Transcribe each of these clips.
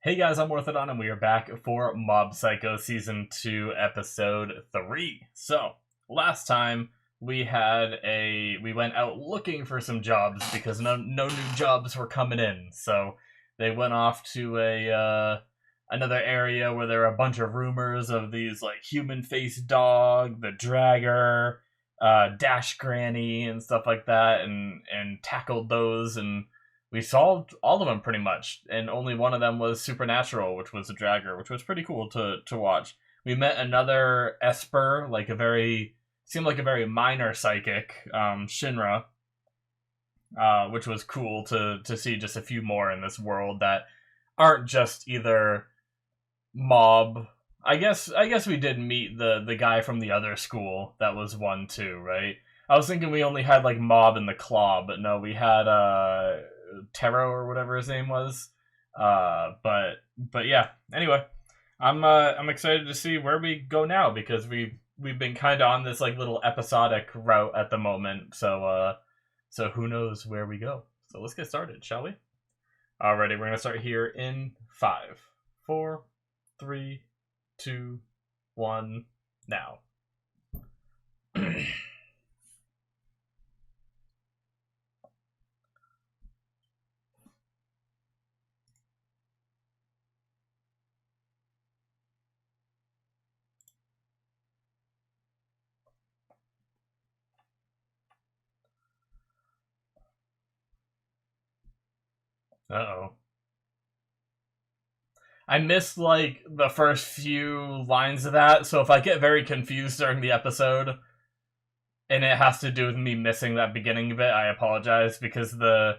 Hey guys, I'm Morthadon, and we are back for Mob Psycho Season 2, Episode 3. So, last time we went out looking for some jobs because no new jobs were coming in. So, they went off to another area where there are a bunch of rumors of these, like, human-faced dog, the Dragger, Dash Granny, and stuff like that, and tackled those, and we solved all of them pretty much, and only one of them was supernatural, which was a dragger, which was pretty cool to watch. We met another Esper, seemed like a very minor psychic, Shinra, which was cool to see just a few more in this world that aren't just either mob. I guess we did meet the guy from the other school that was one too, right? I was thinking we only had like Mob and the Claw, but no, we had Taro or whatever his name was. But yeah. Anyway, I'm excited to see where we go now because we've been kind of on this like little episodic route at the moment. So who knows where we go? So let's get started, shall we? Alrighty, we're gonna start here in 5, 4, 3, 2, 1, now. Uh-oh. I missed like the first few lines of that, so if I get very confused during the episode and it has to do with me missing that beginning bit, I apologize because I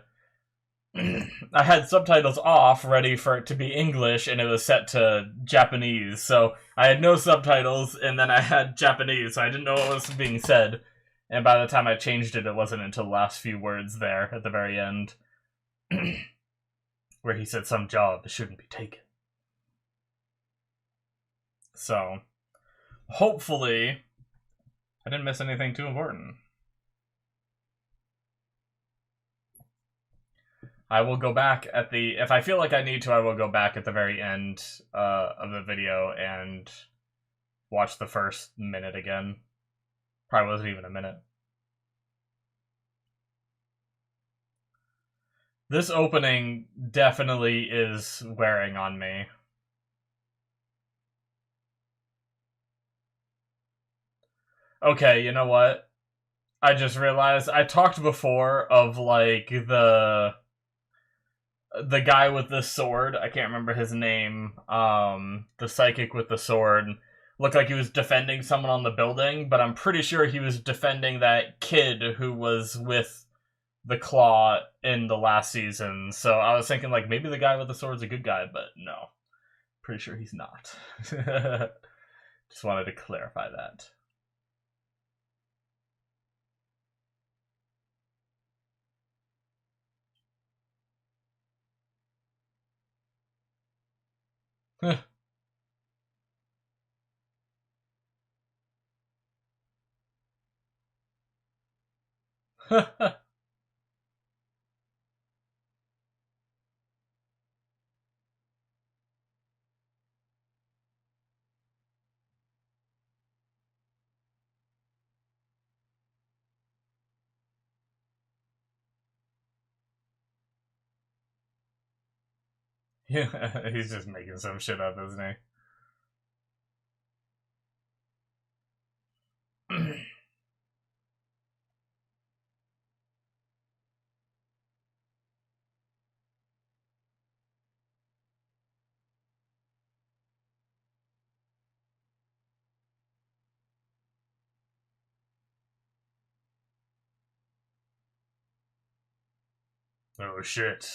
had subtitles off ready for it to be English and it was set to Japanese. So I had no subtitles and then I had Japanese, so I didn't know what was being said. And by the time I changed it, it wasn't until the last few words there at the very end where he said some job shouldn't be taken. So, hopefully, I didn't miss anything too important. I will go back if I feel like I need to, I will go back at the very end of the video and watch the first minute again. Probably wasn't even a minute. This opening definitely is wearing on me. Okay, you know what? I just realized I talked before of like the guy with the sword. I can't remember his name. The psychic with the sword looked like he was defending someone on the building, but I'm pretty sure he was defending that kid who was with the Claw in the last season. So I was thinking like maybe the guy with the sword's a good guy, but no. Pretty sure he's not. Just wanted to clarify that. Yeah, he's just making some shit up, isn't he? Oh shit.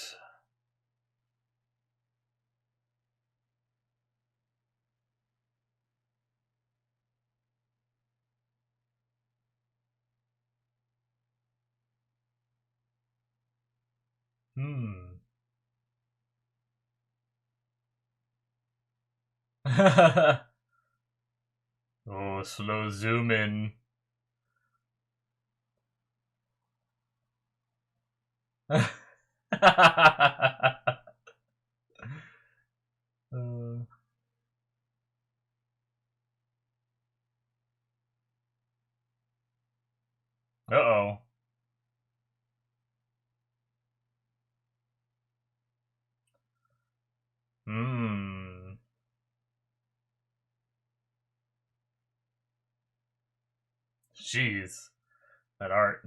Hmm. Oh, slow zoom in. Jeez. That art.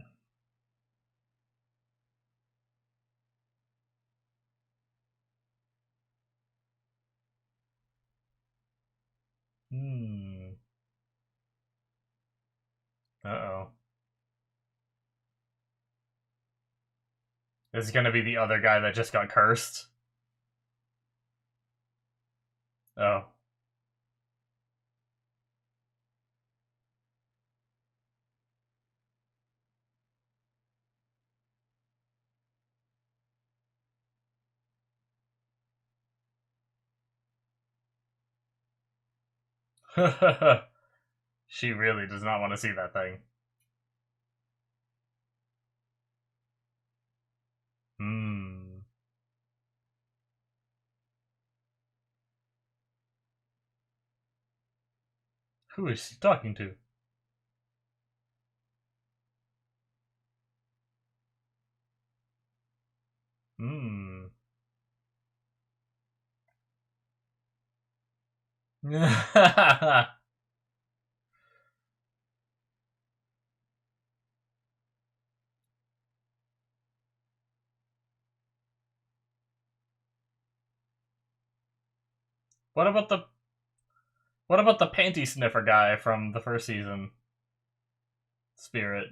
Uh-oh. This is gonna be the other guy that just got cursed. Oh. She really does not want to see that thing. Who is she talking to? What about the panty sniffer guy from the first season? Spirit.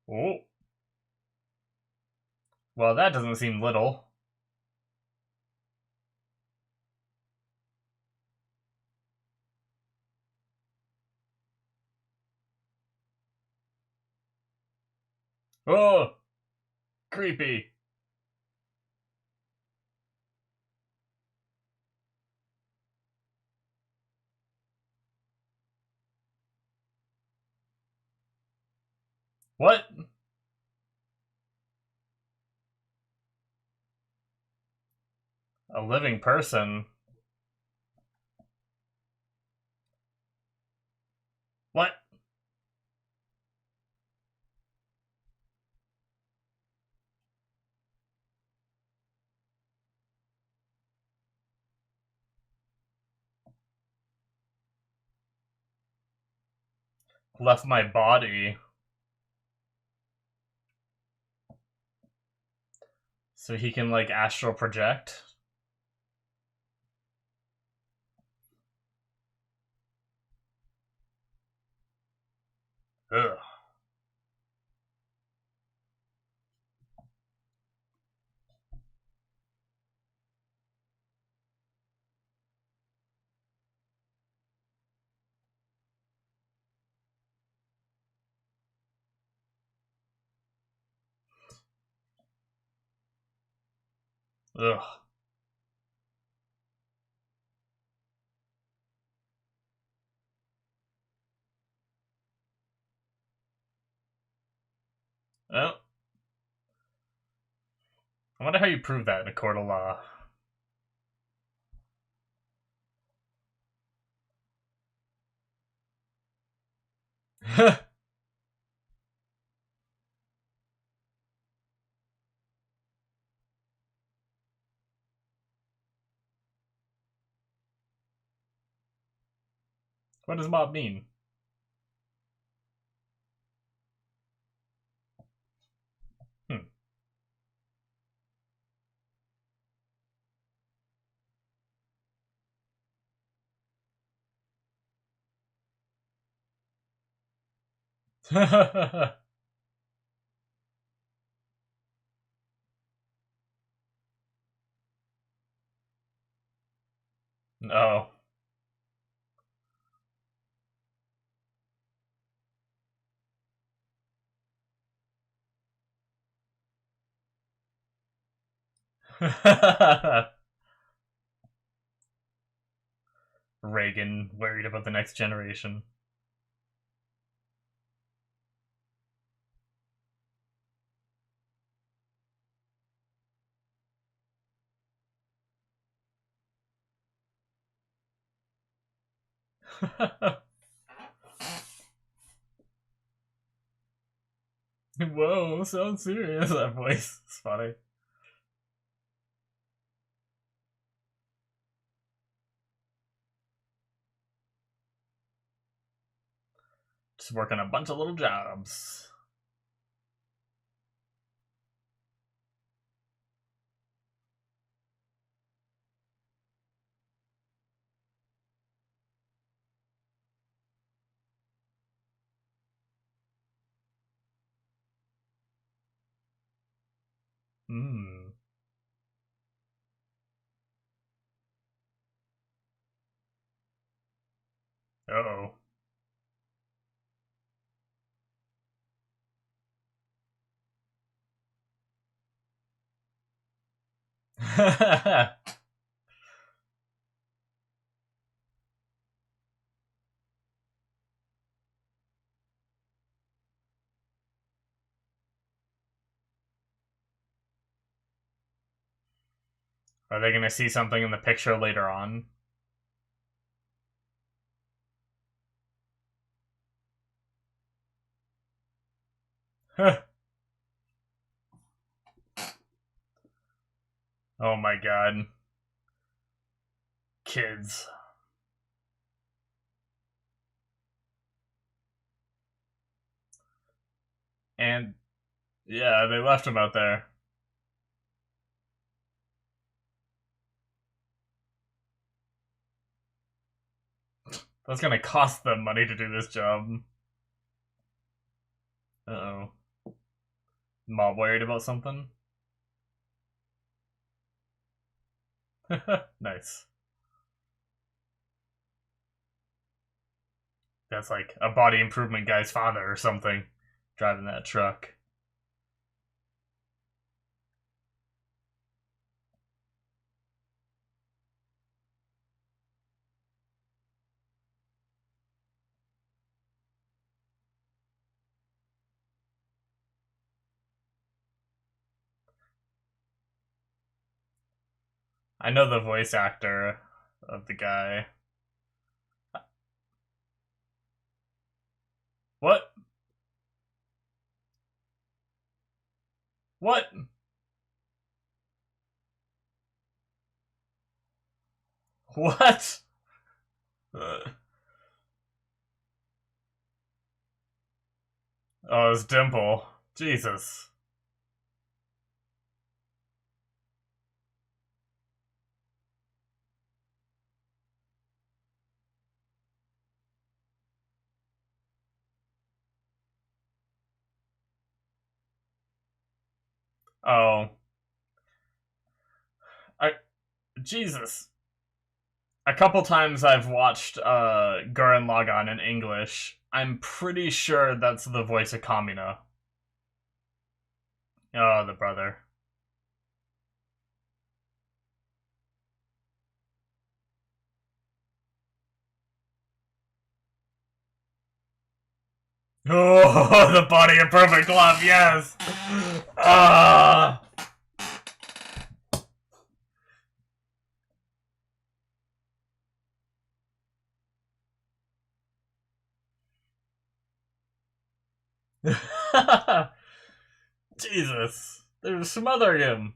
Oh. Well, that doesn't seem little. Oh! Creepy. What? A living person? What? Left my body. So he can, like, astral project? Ugh. Ugh. Oh. I wonder how you prove that in a court of law. What does mob mean? No. Reagan, worried about the next generation. Whoa, so serious, that voice. It's funny. Just working a bunch of little jobs. Hmm. Uh-oh. Are they gonna see something in the picture later on? Oh my god. Kids. And yeah, they left him out there. That's gonna cost them money to do this job. Uh-oh. Mob worried about something? Nice. That's like a body improvement guy's father or something driving that truck. I know the voice actor of the guy. What? What? What? Oh, it's Dimple. Jesus. Oh. I Jesus. A couple times I've watched Gurren Lagann in English. I'm pretty sure that's the voice of Kamina. Oh, the brother. Oh, the body of perfect love, yes! Ah! Jesus. They're smothering him.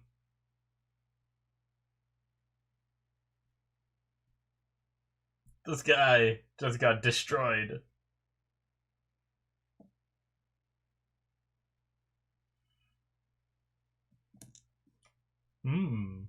This guy just got destroyed. Hmm.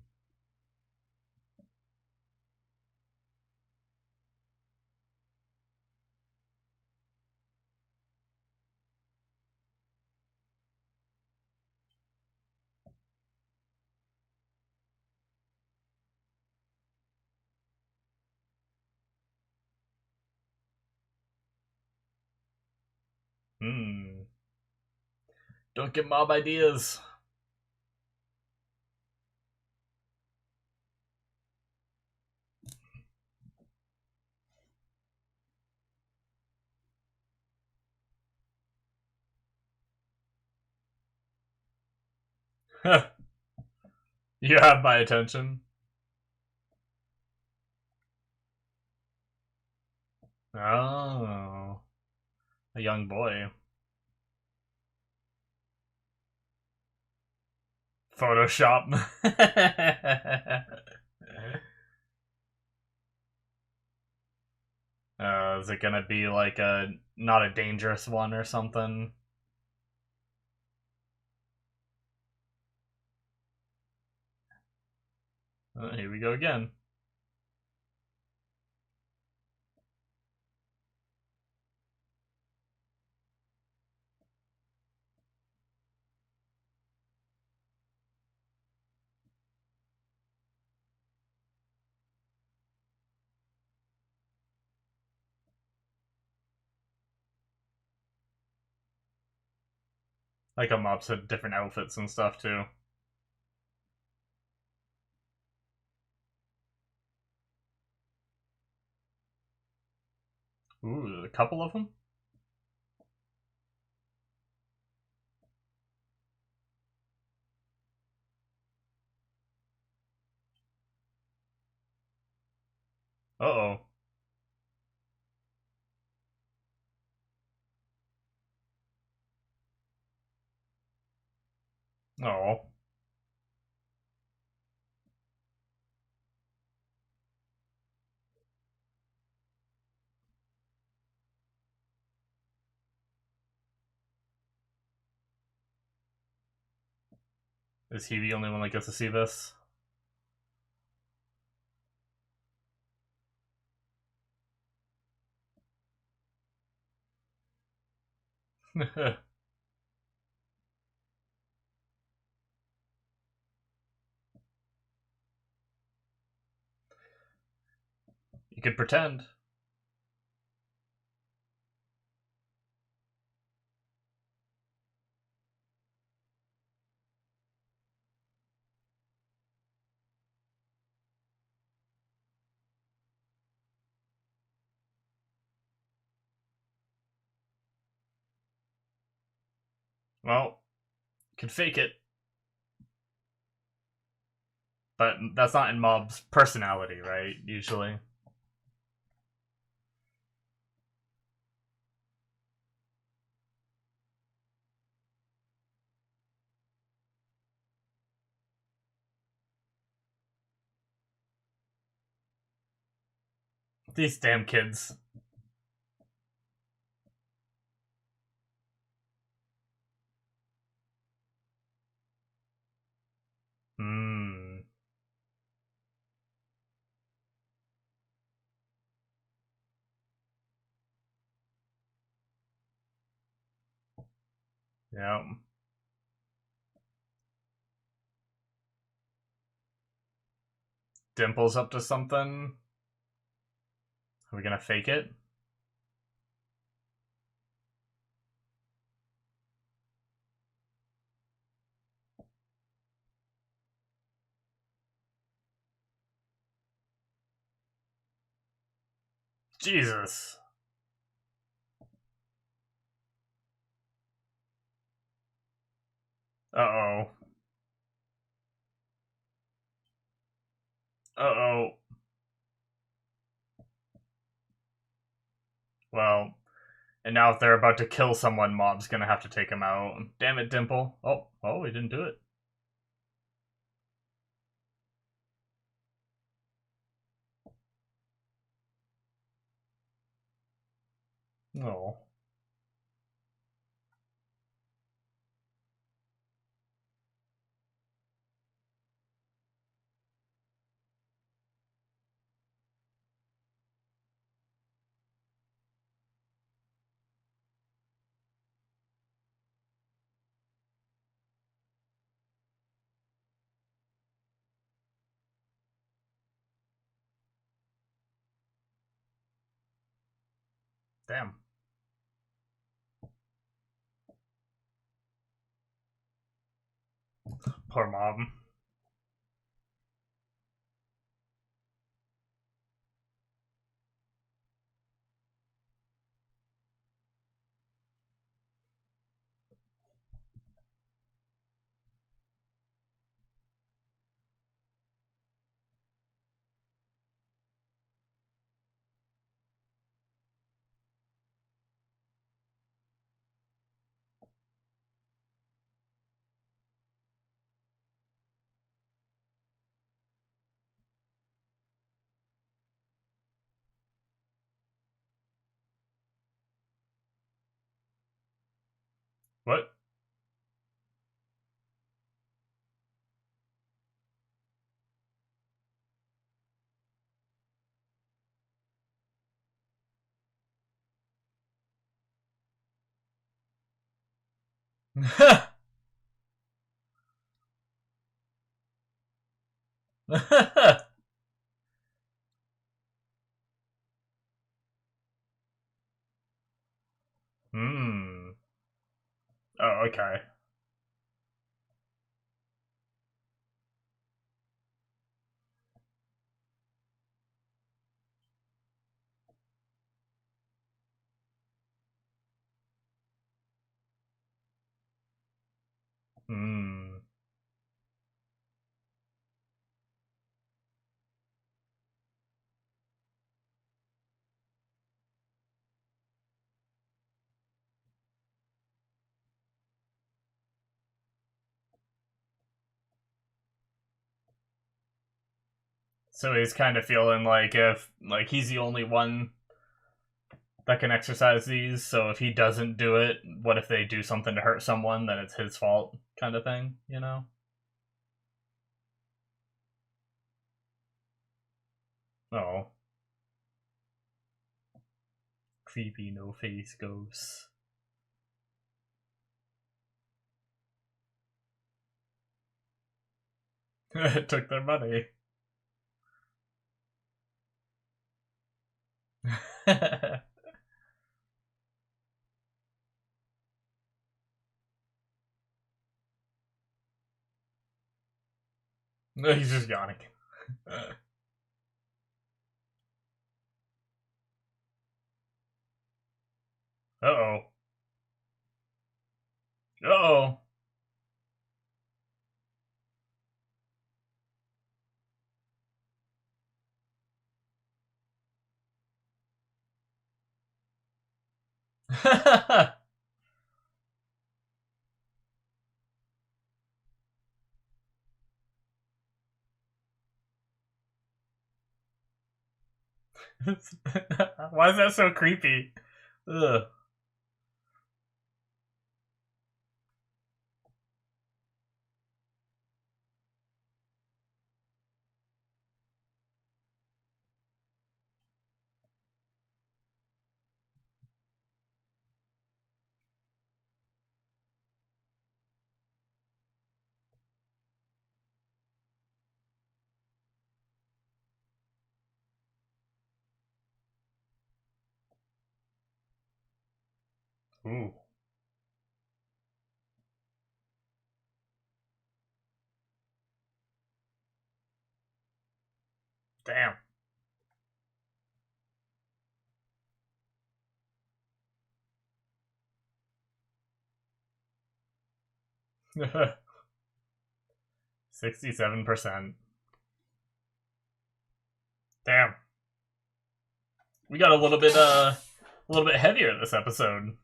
Hmm. Don't get mob ideas. You have my attention. Oh. A young boy. Photoshop. Is it gonna be like a not a dangerous one or something? Here we go again. Like a mobs had different outfits and stuff too. Ooh, a couple of them? Uh-oh. Oh. Is he the only one that gets to see this? You could pretend. Well, could fake it, but that's not in mob's personality, right? Usually. These damn kids. Hmm. Yeah. Dimple's up to something. Are we gonna fake it? Jesus. Uh-oh. Uh-oh. Well, and now if they're about to kill someone, Mob's gonna have to take him out. Damn it, Dimple. Oh, he didn't do it. Oh. Damn. Poor Mob. What? Hmm. Oh, okay. Hmm. So he's kind of feeling like if like he's the only one that can exercise these, so if he doesn't do it, what if they do something to hurt someone, then it's his fault kind of thing, you know? Oh. Creepy no face ghosts. Took their money. No, he's just yawning. Uh-oh. Uh-oh. Why is that so creepy? Ugh. Ooh. Damn. 67%. Damn. We got a little bit heavier this episode.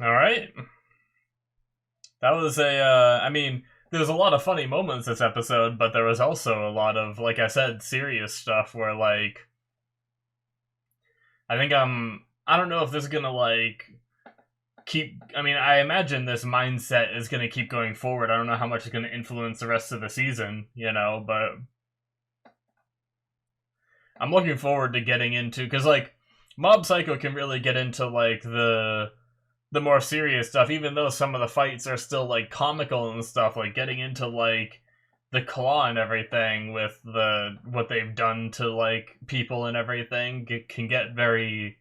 All right. That was I mean, there was a lot of funny moments this episode, but there was also a lot of, like I said, serious stuff where, like, I think I don't know if this is gonna, like, I mean, I imagine this mindset is gonna keep going forward. I don't know how much it's gonna influence the rest of the season, you know, but I'm looking forward to getting into, because, like, Mob Psycho can really get into, like, the more serious stuff, even though some of the fights are still like comical and stuff, like getting into like the claw and everything with the what they've done to like people and everything can get very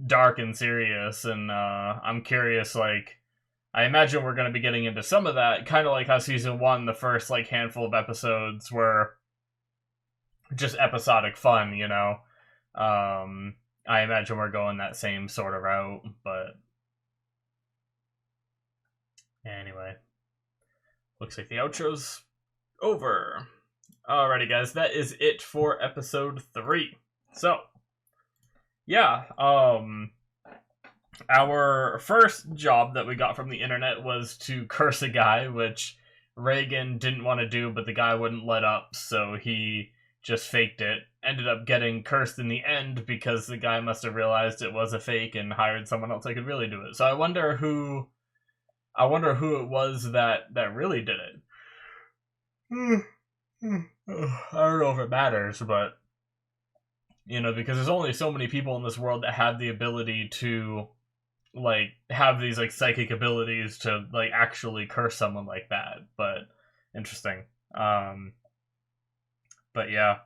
dark and serious. And I'm curious, like, I imagine we're going to be getting into some of that, kind of like how season one, the first like handful of episodes were just episodic fun, you know. I imagine we're going that same sort of route, but anyway, looks like the outro's over. Alrighty, guys, that is it for episode 3. So, yeah, our first job that we got from the internet was to curse a guy, which Reagan didn't want to do, but the guy wouldn't let up, so he just faked it. Ended up getting cursed in the end because the guy must have realized it was a fake and hired someone else that could really do it. So I wonder who it was that really did it. I don't know if it matters, but because there's only so many people in this world that have the ability to like have these like psychic abilities to like actually curse someone like that. But interesting. But yeah,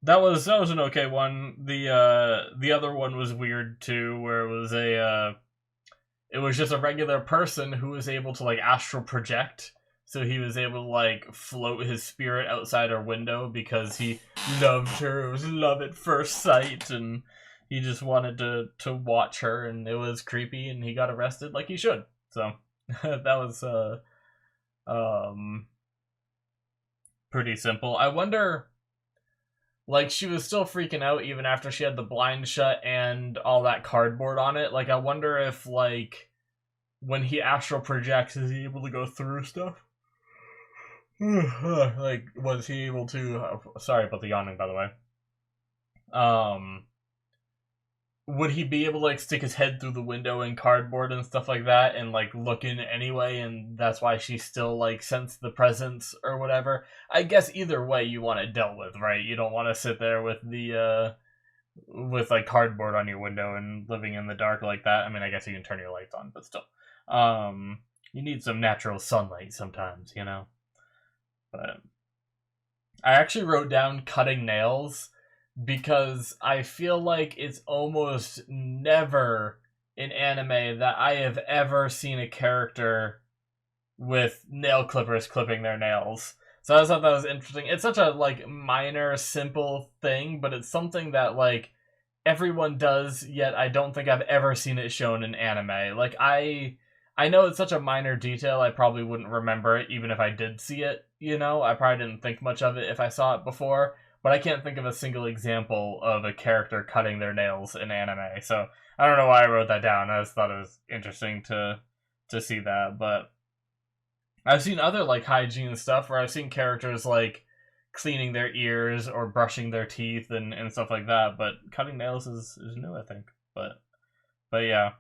that was an okay one. The other one was weird too, where it was just a regular person who was able to like astral project. So he was able to like float his spirit outside her window because he loved her. It was love at first sight, and he just wanted to watch her, and it was creepy, and he got arrested like he should. So that was pretty simple. I wonder, like, she was still freaking out even after she had the blind shut and all that cardboard on it. Like, I wonder if, like, when he astral projects, is he able to go through stuff? Like, was he able to... sorry about the yawning, by the way. Would he be able to, like, stick his head through the window and cardboard and stuff like that and, like, look in anyway, and that's why she still, like, sensed the presence or whatever? I guess either way you want it dealt with, right? You don't want to sit there with with, like, cardboard on your window and living in the dark like that. I mean, I guess you can turn your lights on, but still. You need some natural sunlight sometimes, But I actually wrote down cutting nails because I feel like it's almost never in anime that I have ever seen a character with nail clippers clipping their nails. So I just thought that was interesting. It's such a like minor, simple thing, but it's something that like everyone does, yet I don't think I've ever seen it shown in anime. Like I know it's such a minor detail, I probably wouldn't remember it even if I did see it, I probably didn't think much of it if I saw it before, but I can't think of a single example of a character cutting their nails in anime. So I don't know why I wrote that down. I just thought it was interesting to see that. But I've seen other like hygiene stuff where I've seen characters like cleaning their ears or brushing their teeth and stuff like that, but cutting nails is new, I think. But yeah.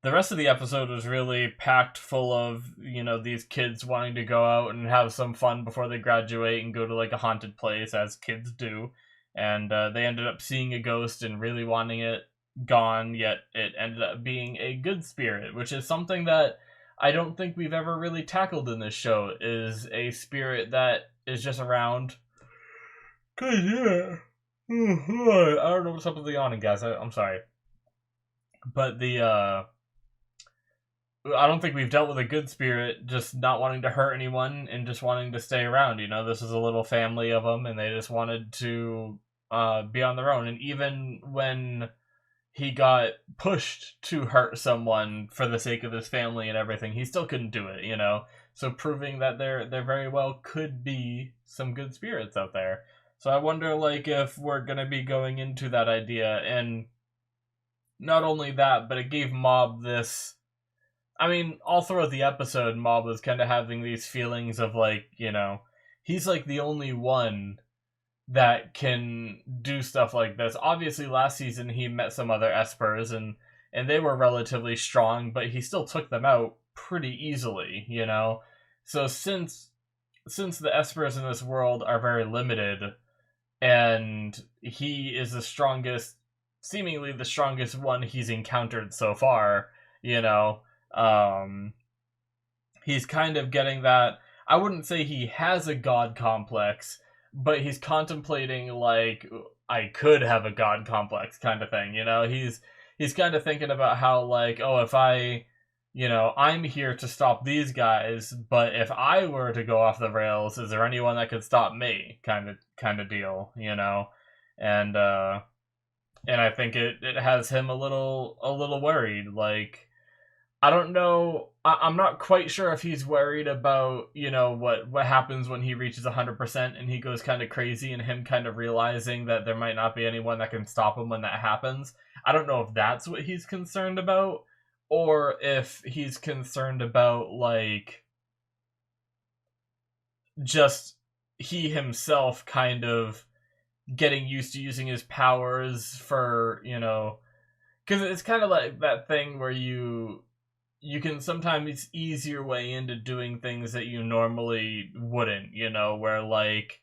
The rest of the episode was really packed full of, these kids wanting to go out and have some fun before they graduate and go to like a haunted place, as kids do. And they ended up seeing a ghost and really wanting it gone, yet it ended up being a good spirit, which is something that I don't think we've ever really tackled in this show, is a spirit that is just around. Cause yeah. I don't know what's up with the yawning, guys. I'm sorry. But I don't think we've dealt with a good spirit just not wanting to hurt anyone and just wanting to stay around. This is a little family of them, and they just wanted to be on their own. And even when he got pushed to hurt someone for the sake of his family and everything, he still couldn't do it. So proving that there very well could be some good spirits out there. So I wonder, like, if we're gonna be going into that idea, and not only that, but it gave Mob this. I mean, all throughout the episode, Mob was kind of having these feelings of, like, he's, like, the only one that can do stuff like this. Obviously, last season, he met some other Espers, and they were relatively strong, but he still took them out pretty easily, So since the Espers in this world are very limited, and he is seemingly the strongest one he's encountered so far, he's kind of getting that. I wouldn't say he has a god complex, but he's contemplating, like, I could have a god complex kind of thing. He's kind of thinking about how, like, oh, if I'm here to stop these guys, but if I were to go off the rails, is there anyone that could stop me? Kind of deal, and I think it has him a little worried. Like, I don't know. I'm not quite sure if he's worried about, you know, what happens when he reaches 100% and he goes kind of crazy, and him kind of realizing that there might not be anyone that can stop him when that happens. I don't know if that's what he's concerned about, or if he's concerned about, like, just he himself kind of getting used to using his powers for, you know, because it's kind of like that thing where you can sometimes ease your way into doing things that you normally wouldn't, you know, where, like,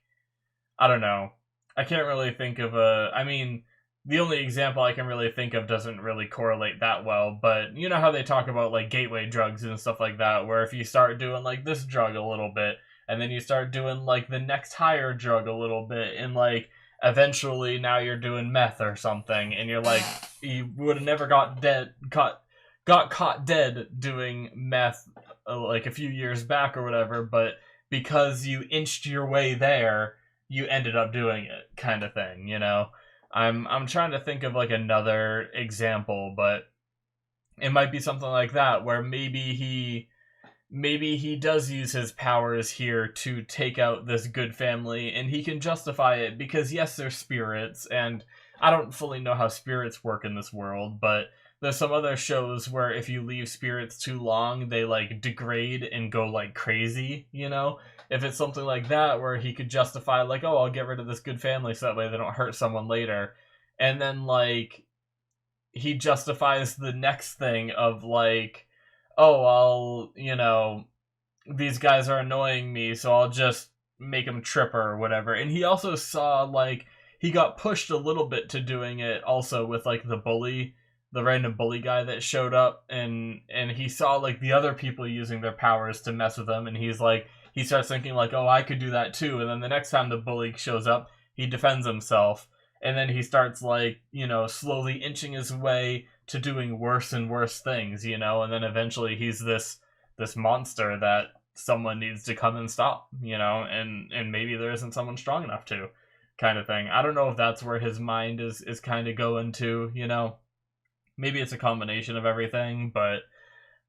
I don't know. I can't really think of I mean, the only example I can really think of doesn't really correlate that well, but you know how they talk about, like, gateway drugs and stuff like that, where if you start doing, like, this drug a little bit, and then you start doing, like, the next higher drug a little bit, and, like, eventually now you're doing meth or something, and you're like, you would have never got caught dead doing meth like a few years back or whatever, but because you inched your way there, you ended up doing it, kind of thing, you know. I'm trying to think of, like, another example, but it might be something like that, where maybe he does use his powers here to take out this good family, and he can justify it because, yes, they're spirits, and I don't fully know how spirits work in this world, but there's some other shows where if you leave spirits too long, they, like, degrade and go, like, crazy, you know? If it's something like that where he could justify, like, oh, I'll get rid of this good family so that way they don't hurt someone later, and then, like, he justifies the next thing of, like, oh, I'll, you know, these guys are annoying me, so I'll just make them trip or whatever. And he also saw, like, he got pushed a little bit to doing it also with, like, the random bully guy that showed up, and he saw, like, the other people using their powers to mess with him, and he's like, he starts thinking, like, oh, I could do that too. And then the next time the bully shows up, he defends himself, and then he starts, like, you know, slowly inching his way to doing worse and worse things, you know, and then eventually he's this monster that someone needs to come and stop, you know, and maybe there isn't someone strong enough to, kind of thing. I don't know if that's where his mind is kind of going to, you know. Maybe it's a combination of everything, but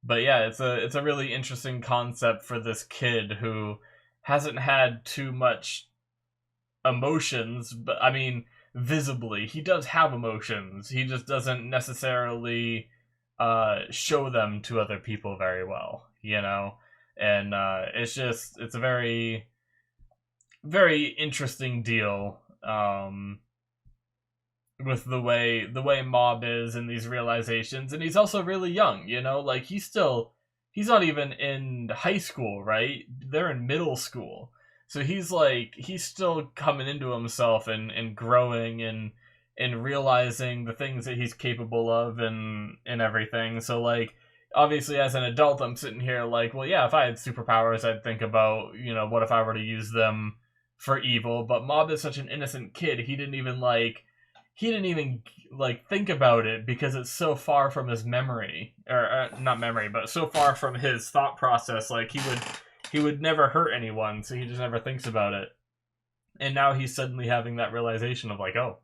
yeah, it's a really interesting concept for this kid who hasn't had too much emotions, but I mean, visibly he does have emotions, he just doesn't necessarily show them to other people very well, you know. And it's a very, very interesting deal, with the way Mob is in these realizations. And he's also really young, you know, like, he's not even in high school, right? They're in middle school. So he's still coming into himself and growing and realizing the things that he's capable of and everything. So, like, obviously as an adult, I'm sitting here like, well, yeah, if I had superpowers, I'd think about, you know, what if I were to use them for evil. But Mob is such an innocent kid. He didn't even think about it because it's so far from his memory, or not memory, but so far from his thought process. Like, he would never hurt anyone, so he just never thinks about it. And now he's suddenly having that realization of, like, oh,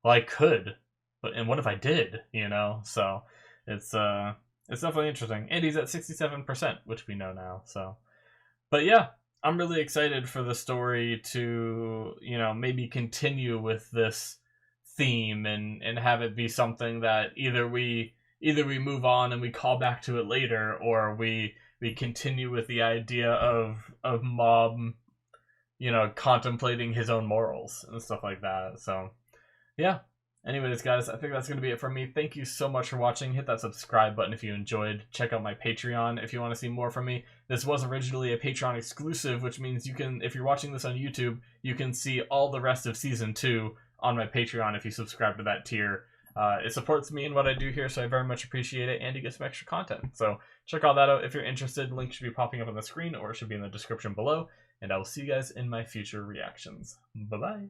well, I could, and what if I did, you know? So it's definitely interesting. And he's at 67%, which we know now. So, but yeah, I'm really excited for the story to, you know, maybe continue with this theme and have it be something that either we move on and we call back to it later, or we continue with the idea of Mob, you know, contemplating his own morals and stuff like that. So yeah, anyways, guys, I think that's going to be it from me. Thank you so much for watching. Hit that subscribe button if you enjoyed. Check out my Patreon if you want to see more from me. This was originally a Patreon exclusive, which means you can, if you're watching this on YouTube, you can see all the rest of Season 2 on my Patreon if you subscribe to that tier. It supports me in what I do here, so I very much appreciate it, and you get some extra content. So check all that out if you're interested. Link should be popping up on the screen, or it should be in the description below, and I will see you guys in my future reactions. Bye-bye.